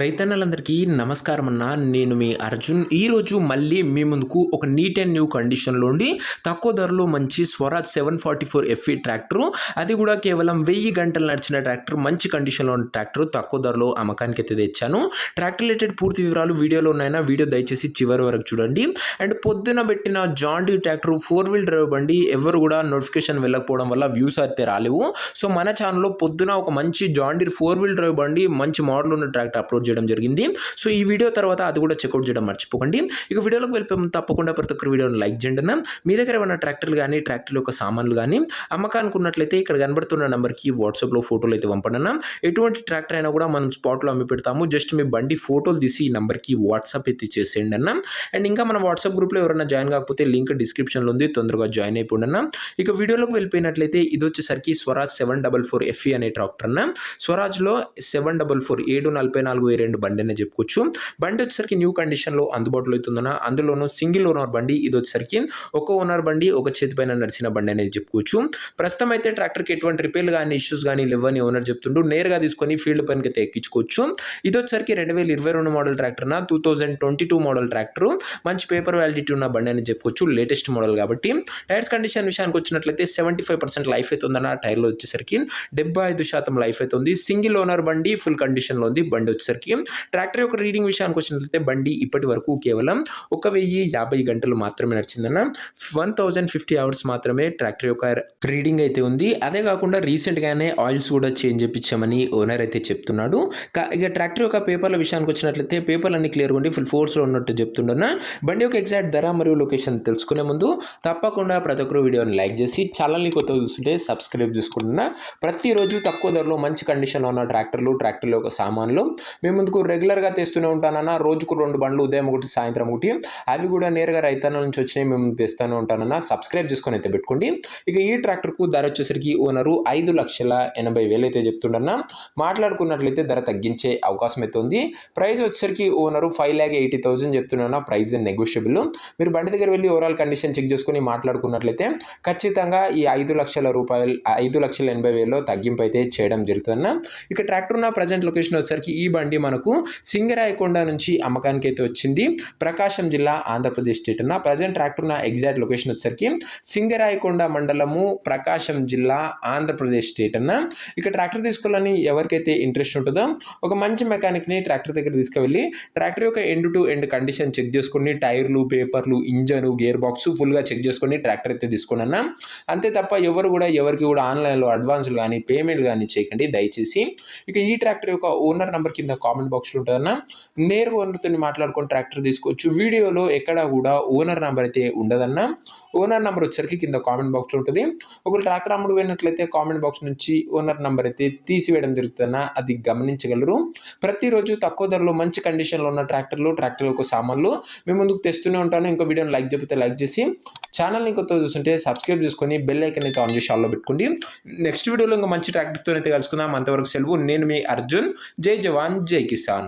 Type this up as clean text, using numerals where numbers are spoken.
రైతన్నలందరికీ నమస్కారం అన్న. నేను మీ అర్జున్. ఈరోజు మళ్ళీ మీ ముందుకు ఒక నీట్ అండ్ న్యూ కండిషన్లో ఉండి తక్కువ ధరలో మంచి స్వరాజ్ 744 FE ట్రాక్టరు, అది కూడా కేవలం 1000 గంటలు నడిచిన ట్రాక్టర్, మంచి కండిషన్లో ఉన్న ట్రాక్టర్ తక్కువ ధరలో అమ్మకానికి అయితే తెచ్చాను. ట్రాక్టర్ రిలేటెడ్ పూర్తి వివరాలు వీడియోలో ఉన్నాయన్న. వీడియో దయచేసి చివరి వరకు చూడండి. అండ్ పొద్దున పెట్టిన John Deere tractor 4-wheel drive బండి, ఎవరు కూడా నోటిఫికేషన్ వెళ్ళకపోవడం వల్ల వ్యూస్ అయితే రాలేవు. సో మన ఛానల్లో పొద్దున ఒక మంచి జాన్ డీర్ 4-wheel డ్రైవ్ బండి, మంచి మోడల్ ఉన్న ట్రాక్టర్ అప్లోడ్ చేయడం జరిగింది. సో ఈ వీడియో తర్వాత అది కూడా చెక్అవుట్ చేయడం మర్చిపోకండి. ఇక వీడియోలోకి వెళ్ళిపోయి తప్పకుండా ప్రతి ఒక్కరు వీడియోని లైక్ చేయండి అన్న. మీ దగ్గర ఏమైనా ట్రాక్టర్లు కానీ ట్రాక్టర్ యొక్క సామాన్లు కానీ అమ్మకానికి ఉన్నట్లయితే ఇక్కడ కనబడుతున్న నెంబర్కి వాట్సాప్లో ఫోటోలు అయితే పంపండి అన్న. ఎటువంటి ట్రాక్టర్ అయినా కూడా మనం స్పాట్లో అమ్మి పెడతాము. జస్ట్ మీ బండి ఫోటోలు తీసి ఈ నెంబర్కి వాట్సాప్ అయితే చేసేయండి అన్న. అండ్ ఇంకా మన వాట్సాప్ గ్రూప్లో ఎవరైనా జాయిన్ కాకపోతే లింక్ డిస్క్రిప్షన్లో ఉంది, తొందరగా జాయిన్ అయిపోండి అన్న. ఇక వీడియోలోకి వెళ్ళిపోయినట్లయితే ఇది వచ్చేసరికి స్వరాజ్ 744 FE అనే ట్రాక్టర్ అన్న. స్వరాజ్లో 744 744 బండి అనే చెప్పుకోవచ్చు. బండి వచ్చేసరికి న్యూ కండిషన్లో అందుబాటులో అవుతుందన్న. అందులోనూ సింగిల్ ఓనర్ బండి. ఇది వచ్చేసరికి ఒక ఓనర్ బండి, ఒక చేతి పైన నడిచిన బండి అనేది చెప్పుకోవచ్చు. ప్రస్తుతం అయితే ట్రాక్టర్కి ఎటువంటి రిపేర్లు కానీ ఇష్యూస్ కానీ లేవని ఓనర్ చెప్తుంటూ నేరుగా తీసుకొని ఫీల్డ్ పైనకి అయితే ఎక్కించుకోవచ్చు. ఇది వచ్చేసరికి 2022 మోడల్ ట్రాక్టర్ అన్న. 2022 మోడల్ ట్రాక్టర్, మంచి పేపర్ వ్యాలిడిటీ ఉన్న బండి అని చెప్పుకోవచ్చు. లేటెస్ట్ మోడల్ కాబట్టి. టైర్స్ కండిషన్ విషయానికి వచ్చినట్లయితే 75% లైఫ్ అయితే ఉందన్న. టైర్లో వచ్చేసరికి 75% లైఫ్ అయితే ఉంది. సింగిల్ ఓనర్ బండి, ఫుల్ కండిషన్లో ఉంది బండి వచ్చేసరికి. ట్రాక్టర్ యొక్క రీడింగ్ విషయానికి వచ్చినట్లయితే బండి ఇప్పటి వరకు కేవలం 1050 గంటలు మాత్రమే నడిచిందన్న. 1050 అవర్స్ మాత్రమే ట్రాక్టర్ యొక్క రీడింగ్ అయితే ఉంది. అదే కాకుండా రీసెంట్గానే ఆయిల్స్ కూడా చేంజ్ చేయించామని ఓనర్ అయితే చెప్తున్నాడు. ఇక ట్రాక్టర్ యొక్క పేపర్ల విషయానికి వచ్చినట్లయితే పేపర్లు అన్ని క్లియర్గా ఉండి ఫుల్ ఫోర్స్లో ఉన్నట్టు చెప్తుండన్న. బండి యొక్క ఎగ్జాక్ట్ ధర మరియు లొకేషన్ తెలుసుకునే ముందు తప్పకుండా ప్రతి ఒక్కరు వీడియోని లైక్ చేసి ఛానల్ని కొత్తగా చూస్తుంటే సబ్స్క్రైబ్ చేసుకుంటున్నా. ప్రతిరోజు తక్కువ ధరలో మంచి కండిషన్లో ఉన్న ట్రాక్టర్ల యొక్క సామాన్లు మేము ముందుకు రెగ్యులర్గా తెస్తూనే ఉంటానన్న. రోజుకు 2 బండ్లు, ఉదయం ఒకటి, సాయంత్రం ఒకటి. అవి కూడా నేరుగా రైతన్న నుంచి వచ్చినాయి, మేము తెస్తూనే ఉంటానన్న. సబ్స్క్రైబ్ చేసుకొని అయితే పెట్టుకోండి. ఇక ఈ ట్రాక్టర్కు ధర వచ్చేసరికి ఓనరు 5,80,000 అయితే చెప్తుండన్న. మాట్లాడుకున్నట్లయితే ధర తగ్గించే అవకాశం అయితే ఉంది. ప్రైస్ వచ్చేసరికి ఓనరు 5,80,000 చెప్తున్నా. Price negotiable. మీరు బండి దగ్గర వెళ్ళి ఓవరాల్ కండిషన్ చెక్ చేసుకుని మాట్లాడుకున్నట్లయితే ఖచ్చితంగా ఈ 5,00,000 రూపాయలు, 5,80,000లో తగ్గింపు అయితే చేయడం జరుగుతుందన్న. ఇక ట్రాక్టర్ ఉన్న ప్రజెంట్ లొకేషన్ వచ్చేసరికి ఈ బండి మనకు సింగరాయకొండ నుంచి అమ్మకానికి అయితే వచ్చింది. ప్రకాశం జిల్లా, ఆంధ్రప్రదేశ్ స్టేట్ అన్న. ప్రజెంట్ ట్రాక్టర్ ఉన్న ఎగ్జాక్ట్ లొకేషన్ వచ్చేసరికి సింగరాయకొండ మండలము, ప్రకాశం జిల్లా, ఆంధ్రప్రదేశ్ స్టేట్ అన్న. ఇక ట్రాక్టర్ తీసుకోవాలని ఎవరికైతే ఇంట్రెస్ట్ ఉంటుందో ఒక మంచి మెకానిక్ని ట్రాక్టర్ దగ్గర తీసుకువెళ్ళి ట్రాక్టర్ యొక్క end to end condition check చేసుకుని టైర్లు, పేపర్లు, ఇంజన్, గేర్ బాక్స్ ఫుల్గా చెక్ చేసుకుని ట్రాక్టర్ అయితే తీసుకోండి అన్న. అంతే తప్ప ఎవరికి కూడా ఆన్లైన్లో అడ్వాన్స్లు కానీ పేమెంట్లు కానీ చేయకండి దయచేసి. ఇక ఈ ట్రాక్టర్ యొక్క ఓనర్ నెంబర్ కింద కామెంట్ బాక్స్లో ఉంటుందన్న. నేరుగా ఓనర్తో మాట్లాడుకొని ట్రాక్టర్ తీసుకోవచ్చు. వీడియోలో ఎక్కడ కూడా ఓనర్ నెంబర్ అయితే ఉండదన్న. ఓనర్ నెంబర్ వచ్చేసరికి కింద కామెంట్ బాక్స్లో ఉంటుంది. ఒకవేళ ట్రాక్టర్ అమ్ముడు పోయినట్లయితే కామెంట్ బాక్స్ నుంచి ఓనర్ నెంబర్ అయితే తీసివేయడం జరుగుతుందన్న. అది గమనించగలరు. ప్రతిరోజు తక్కువ ధరలో మంచి కండిషన్లో ఉన్న ట్రాక్టర్ యొక్క సామాన్లు మేము ముందుకు తెస్తూనే ఉంటాను. ఇంకో వీడియోని లైక్ చెప్తే లైక్ చేసి ఛానల్ని కొత్తగా చూస్తుంటే సబ్స్క్రైబ్ చేసుకొని బెల్ ఐకన్ అయితే ఆన్ చేసి ఆల్లో పెట్టుకోండి. నెక్స్ట్ వీడియోలో ఇంకా మంచి ట్రాక్టర్తో అయితే కలుసుకుందాం. అంతవరకు సెలవు. నేను మీ అర్జున్. జై జవాన్, జై కిసాన్.